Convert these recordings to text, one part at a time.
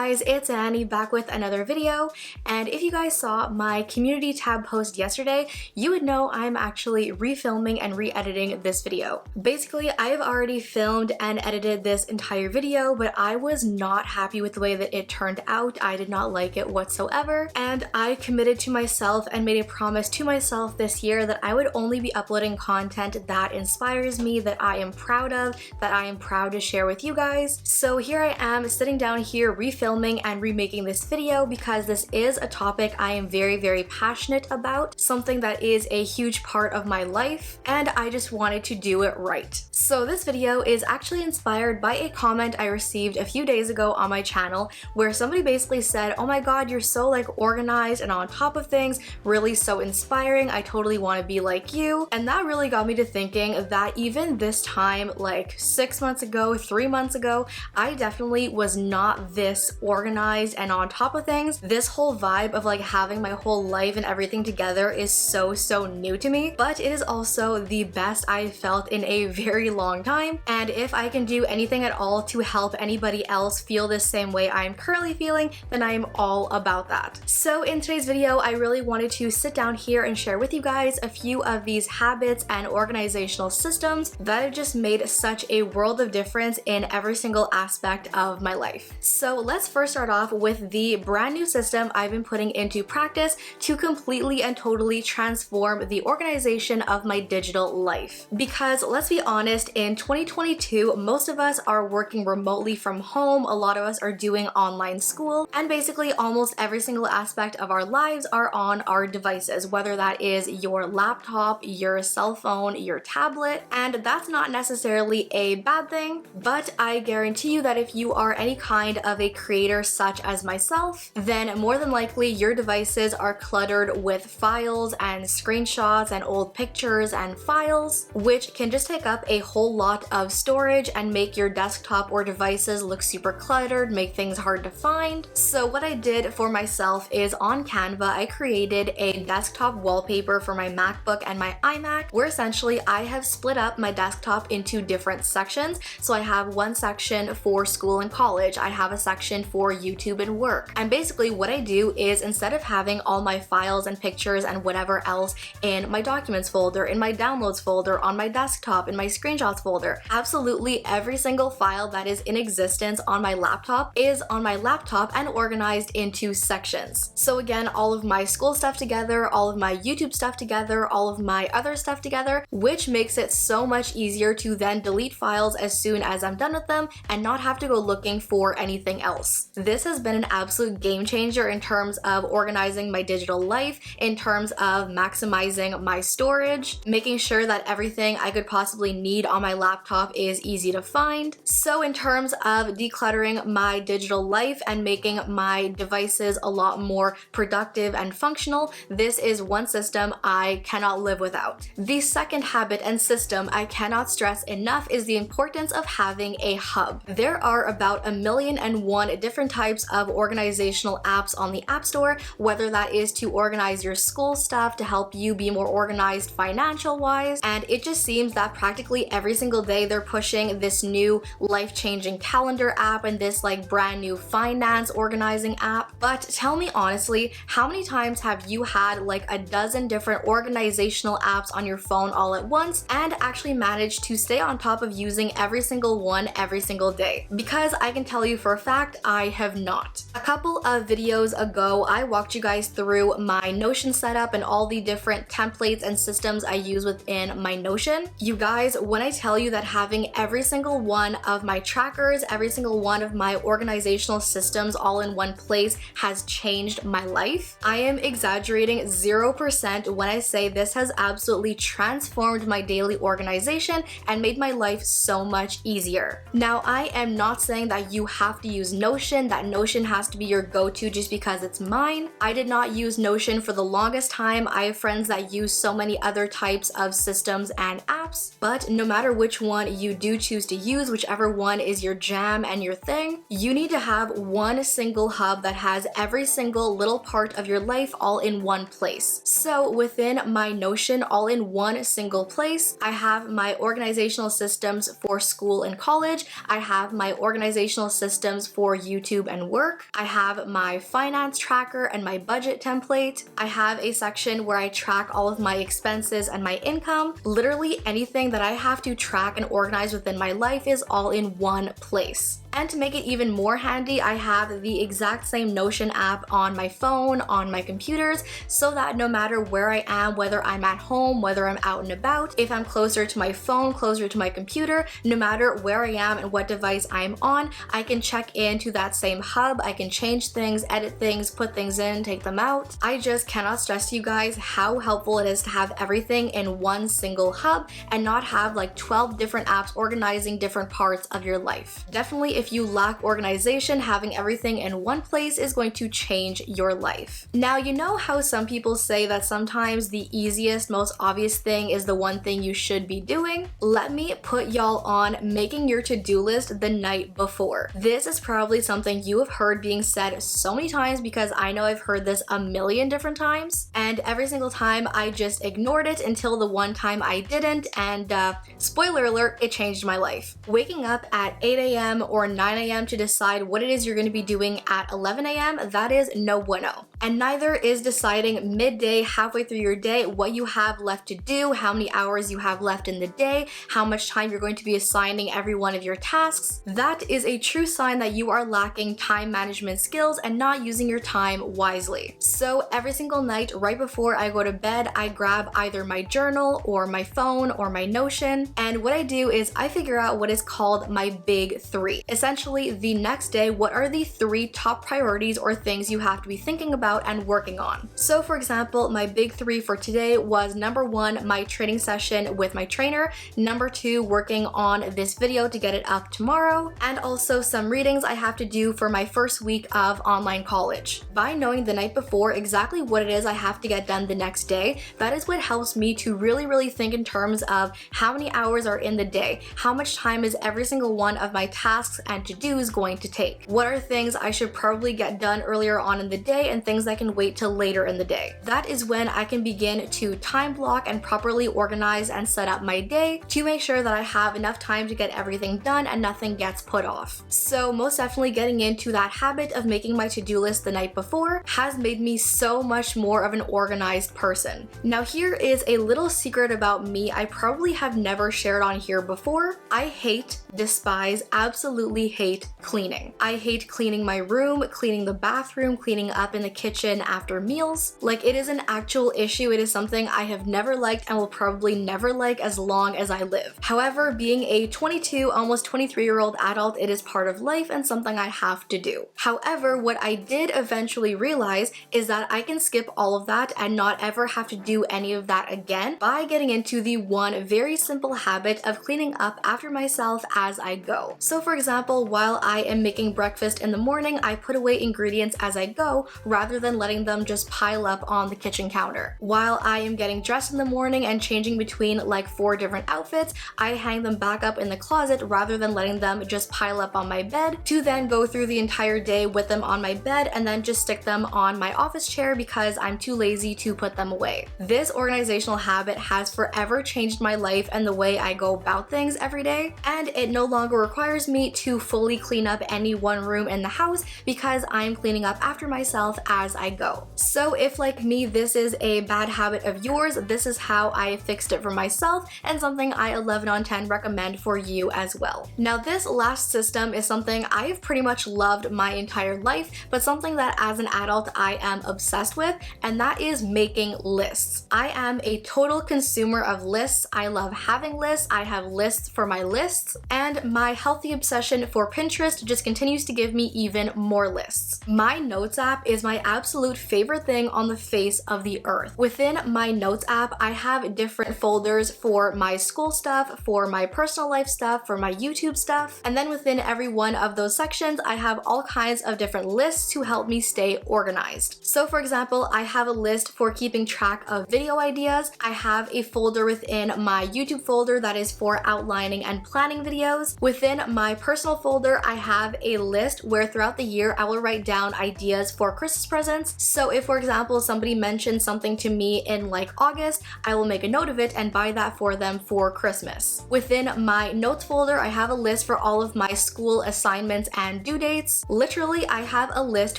guys, it's Annie back with another video, and if you guys saw my community tab post yesterday, you would know I'm actually refilming and re-editing this video. Basically, I have already filmed and edited this entire video, but I was not happy with the way that it turned out. I did not like it whatsoever, and I committed to myself and made a promise to myself this year that I would only be uploading content that inspires me, that I am proud of, that I am proud to share with you guys. So here I am sitting down here refilming and remaking this video because this is a topic I am very passionate about, something that is a huge part of my life, and I just wanted to do it right. So this video is actually inspired by a comment I received a few days ago on my channel where somebody basically said, "Oh my god, you're so like organized and on top of things, really so inspiring, I totally want to be like you." And that really got me to thinking that even this time, like 6 months ago, 3 months ago, I definitely was not this organized and on top of things. This whole vibe of like having my whole life and everything together is so new to me, but it is also the best I've felt in a very long time, and if I can do anything at all to help anybody else feel the same way I'm currently feeling, then I am all about that. So in today's video, I really wanted to sit down here and share with you guys a few of these habits and organizational systems that have just made such a world of difference in every single aspect of my life. So let's first start off with the brand new system I've been putting into practice to completely and totally transform the organization of my digital life. Because let's be honest, in 2022, most of us are working remotely from home, a lot of us are doing online school, and basically almost every single aspect of our lives are on our devices, whether that is your laptop, your cell phone, your tablet, and that's not necessarily a bad thing, but I guarantee you that if you are any kind of a creator such as myself, then more than likely your devices are cluttered with files and screenshots and old pictures and files, which can just take up a whole lot of storage and make your desktop or devices look super cluttered, make things hard to find. So what I did for myself is on Canva, I created a desktop wallpaper for my MacBook and my iMac, where essentially I have split up my desktop into different sections. So I have one section for school and college, I have a section for YouTube and work. And basically what I do is, instead of having all my files and pictures and whatever else in my documents folder, in my downloads folder, on my desktop, in my screenshots folder, absolutely every single file that is in existence on my laptop is on my laptop and organized into sections. So again, all of my school stuff together, all of my YouTube stuff together, all of my other stuff together, which makes it so much easier to then delete files as soon as I'm done with them and not have to go looking for anything else. This has been an absolute game changer in terms of organizing my digital life, in terms of maximizing my storage, making sure that everything I could possibly need on my laptop is easy to find. So in terms of decluttering my digital life and making my devices a lot more productive and functional, this is one system I cannot live without. The second habit and system I cannot stress enough is the importance of having a hub. There are about 1,000,001 different types of organizational apps on the App Store, whether that is to organize your school stuff, to help you be more organized financial wise, and it just seems that practically every single day they're pushing this new life-changing calendar app and this like brand new finance organizing app. But tell me honestly, how many times have you had like a dozen different organizational apps on your phone all at once and actually managed to stay on top of using every single one every single day? Because I can tell you for a fact, I have not. A couple of videos ago, I walked you guys through my Notion setup and all the different templates and systems I use within my Notion. You guys, when I tell you that having every single one of my trackers, every single one of my organizational systems all in one place has changed my life, I am exaggerating 0% when I say this has absolutely transformed my daily organization and made my life so much easier. Now, I am not saying that you have to use Notion, that Notion has to be your go-to just because it's mine. I did not use Notion for the longest time. I have friends that use so many other types of systems and apps, but no matter which one you do choose to use, whichever one is your jam and your thing, you need to have one single hub that has every single little part of your life all in one place. So within my Notion, all in one single place, I have my organizational systems for school and college, I have my organizational systems for YouTube and work. I have my finance tracker and my budget template. I have a section where I track all of my expenses and my income. Literally anything that I have to track and organize within my life is all in one place. And to make it even more handy, I have the exact same Notion app on my phone, on my computers, so that no matter where I am, whether I'm at home, whether I'm out and about, if I'm closer to my phone, closer to my computer, no matter where I am and what device I'm on, I can check into that same hub. I can change things, edit things, put things in, take them out. I just cannot stress to you guys how helpful it is to have everything in one single hub and not have like 12 different apps organizing different parts of your life. Definitely, if you lack organization, having everything in one place is going to change your life. Now, you know how some people say that sometimes the easiest, most obvious thing is the one thing you should be doing? Let me put y'all on making your to-do list the night before. This is probably something you have heard being said so many times because I know I've heard this a million different times, and every single time I just ignored it until the one time I didn't, and spoiler alert, it changed my life. Waking up at 8 a.m. or 9 a.m. to decide what it is you're going to be doing at 11 a.m., that is no bueno. And neither is deciding midday, halfway through your day, what you have left to do, how many hours you have left in the day, how much time you're going to be assigning every one of your tasks. That is a true sign that you are lacking time management skills and not using your time wisely. So every single night, right before I go to bed, I grab either my journal or my phone or my Notion, and what I do is I figure out what is called my big three. Essentially, the next day, what are the 3 top priorities or things you have to be thinking about and working on? So for example, my big 3 for today was number 1, my training session with my trainer, number 2, working on this video to get it up tomorrow, and also some readings I have to do for my first week of online college. By knowing the night before exactly what it is I have to get done the next day, that is what helps me to really think in terms of how many hours are in the day, how much time is every single one of my tasks and to-dos going to take, what are things I should probably get done earlier on in the day and things that can wait till later in the day. That is when I can begin to time block and properly organize and set up my day to make sure that I have enough time to get everything done and nothing gets put off. So most definitely getting into that habit of making my to-do list the night before has made me so much more of an organized person. Now here is a little secret about me I probably have never shared on here before. I hate, despise, absolutely hate cleaning. I hate cleaning my room, cleaning the bathroom, cleaning up in the kitchen after meals. Like, it is an actual issue. It is something I have never liked and will probably never like as long as I live. However, being a 22, almost 23-year-old adult, it is part of life and something I have to do. However, what I did eventually realize is that I can skip all of that and not ever have to do any of that again by getting into the one very simple habit of cleaning up after myself as I go. So for example, while I am making breakfast in the morning, I put away ingredients as I go rather than letting them just pile up on the kitchen counter. While I am getting dressed in the morning and changing between like 4 different outfits, I hang them back up in the closet rather than letting them just pile up on my bed to then go through the entire day with them on my bed and then just stick them on my office chair because I'm too lazy to put them away. This organizational habit has forever changed my life and the way I go about things every day, and it no longer requires me to fully clean up any one room in the house because I'm cleaning up after myself as I go. So if like me, this is a bad habit of yours, this is how I fixed it for myself and something I 11 on 10 recommend for you as well. Now this last system is something I've pretty much loved my entire life, but something that as an adult I am obsessed with, and that is making lists. I am a total consumer of lists. I love having lists. I have lists for my lists, and my healthy obsession for Pinterest just continues to give me even more lists. My notes app is my absolute favorite thing on the face of the earth. Within my notes app, I have different folders for my school stuff, for my personal life stuff, for my YouTube stuff, and then within every one of those sections, I have all kinds of different lists to help me stay organized. So for example, I have a list for keeping track of video ideas. I have a folder within my YouTube folder that is for outlining and planning videos. Within my personal personal folder, I have a list where throughout the year I will write down ideas for Christmas presents. So if, for example, somebody mentions something to me in like August, I will make a note of it and buy that for them for Christmas. Within my notes folder, I have a list for all of my school assignments and due dates. Literally, I have a list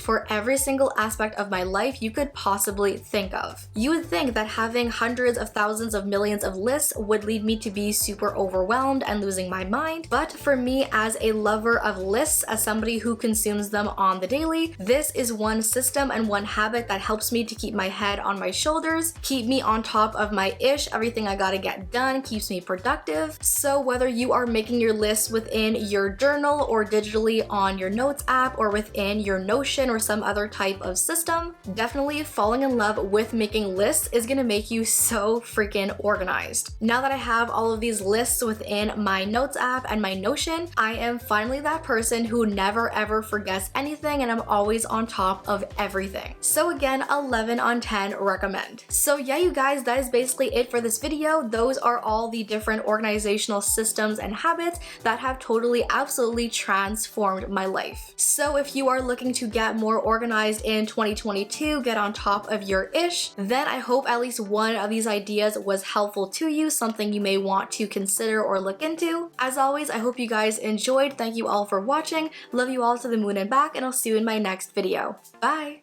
for every single aspect of my life you could possibly think of. You would think that having hundreds of thousands of millions of lists would lead me to be super overwhelmed and losing my mind, but for me as a lover of lists, as somebody who consumes them on the daily, this is one system and one habit that helps me to keep my head on my shoulders, keep me on top of my everything I gotta get done, keeps me productive. So whether you are making your lists within your journal or digitally on your notes app or within your Notion or some other type of system, definitely falling in love with making lists is gonna make you so freaking organized. Now that I have all of these lists within my notes app and my Notion, I am finally that person who never ever forgets anything and I'm always on top of everything. So again, 11 on 10 recommend. So yeah, you guys, that is basically it for this video. Those are all the different organizational systems and habits that have totally, absolutely transformed my life. So if you are looking to get more organized in 2022, get on top of your then I hope at least one of these ideas was helpful to you, something you may want to consider or look into. As always, I hope you guys enjoyed. Thank you all for watching. Love you all to the moon and back, and I'll see you in my next video. Bye!